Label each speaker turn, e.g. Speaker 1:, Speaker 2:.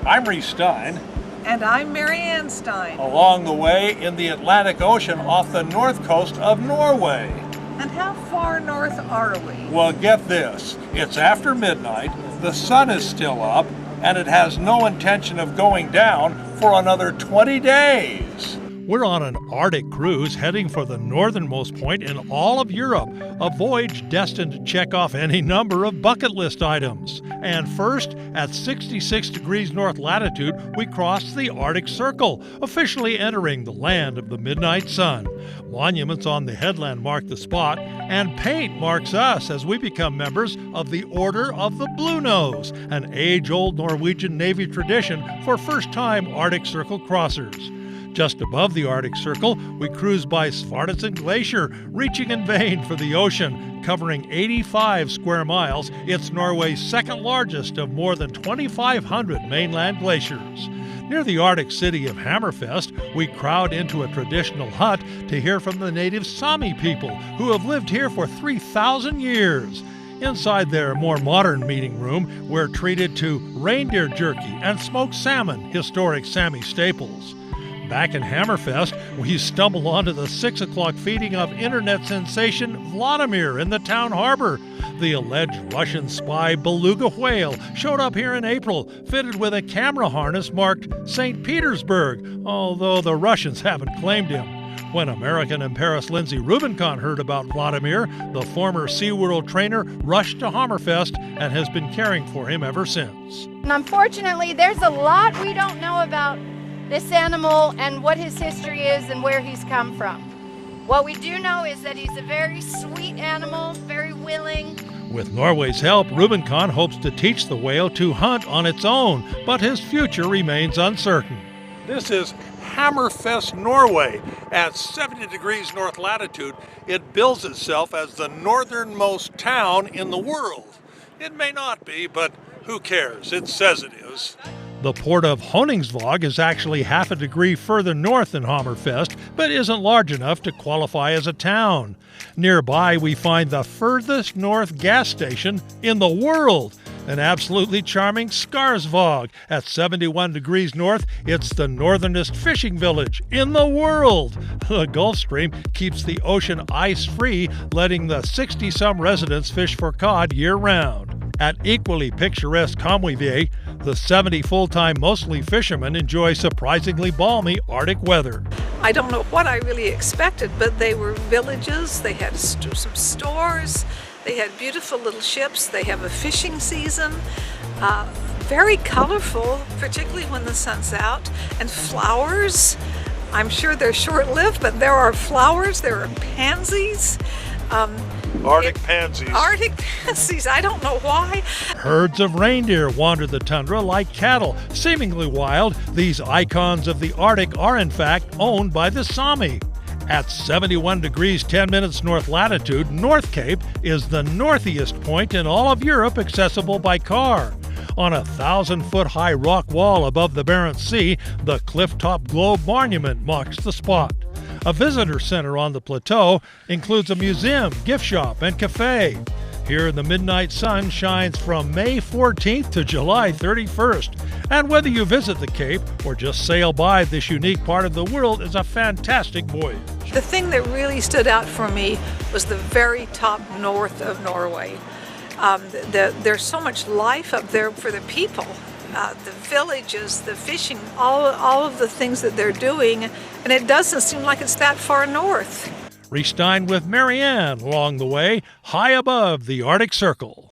Speaker 1: I'm Reece Stein.
Speaker 2: And I'm Marianne Stein.
Speaker 1: Along the way in the Atlantic Ocean off the north coast of Norway.
Speaker 2: And how far north are we?
Speaker 1: Well, get this. It's after midnight, the sun is still up, and it has no intention of going down for another 20 days.
Speaker 3: We're on an Arctic cruise heading for the northernmost point in all of Europe, a voyage destined to check off any number of bucket list items. And first, at 66 degrees north latitude, we cross the Arctic Circle, officially entering the land of the midnight sun. Monuments on the headland mark the spot, and paint marks us as we become members of the Order of the Blue Nose, an age-old Norwegian Navy tradition for first-time Arctic Circle crossers. Just above the Arctic Circle, we cruise by Svartisen Glacier, reaching in vain for the ocean. Covering 85 square miles, it's Norway's second largest of more than 2,500 mainland glaciers. Near the Arctic city of Hammerfest, we crowd into a traditional hut to hear from the native Sami people who have lived here for 3,000 years. Inside their more modern meeting room, we're treated to reindeer jerky and smoked salmon, historic Sami staples. Back in Hammerfest, we stumble onto the 6 o'clock feeding of internet sensation Vladimir in the town harbor. The alleged Russian spy beluga whale showed up here in April, fitted with a camera harness marked St. Petersburg, although the Russians haven't claimed him. When American and Paris Lindsay Rubicon heard about Vladimir, the former SeaWorld trainer rushed to Hammerfest and has been caring for him ever since.
Speaker 4: And unfortunately, there's a lot we don't know about this animal and what his history is and where he's come from. What we do know is that he's a very sweet animal, very willing.
Speaker 3: With Norway's help, Rubicon hopes to teach the whale to hunt on its own, but his future remains uncertain.
Speaker 1: This is Hammerfest, Norway. At 70 degrees north latitude, it bills itself as the northernmost town in the world. It may not be, but who cares? It says it is.
Speaker 3: The port of Honningsvåg is actually half a degree further north than Hammerfest, but isn't large enough to qualify as a town. Nearby, we find the furthest north gas station in the world, an absolutely charming Skarsvåg. At 71 degrees north, it's the northernest fishing village in the world. The Gulf Stream keeps the ocean ice-free, letting the 60-some residents fish for cod year-round. At equally picturesque Kamøyvik, the 70 full-time mostly fishermen enjoy surprisingly balmy Arctic weather.
Speaker 2: I don't know what I really expected, but they were villages, they had some stores, they had beautiful little ships, they have a fishing season, very colorful, particularly when the sun's out, and flowers. I'm sure they're short-lived, but there are flowers, there are pansies.
Speaker 1: Arctic pansies.
Speaker 2: Arctic pansies, I don't know why.
Speaker 3: Herds of reindeer wander the tundra like cattle. Seemingly wild, these icons of the Arctic are in fact owned by the Sami. At 71 degrees 10 minutes north latitude, North Cape is the northiest point in all of Europe accessible by car. On a 1,000-foot-high rock wall above the Barents Sea, the cliff-top globe monument marks the spot. A visitor center on the plateau includes a museum, gift shop, and cafe. Here, the midnight sun shines from May 14th to July 31st. And whether you visit the Cape or just sail by this unique part of the world is a fantastic voyage.
Speaker 2: The thing that really stood out for me was the very top north of Norway. There's so much life up there for the people. The villages, the fishing, all of the things that they're doing, and it doesn't seem like it's that far north.
Speaker 3: Reece Stein with Marianne along the way, high above the Arctic Circle.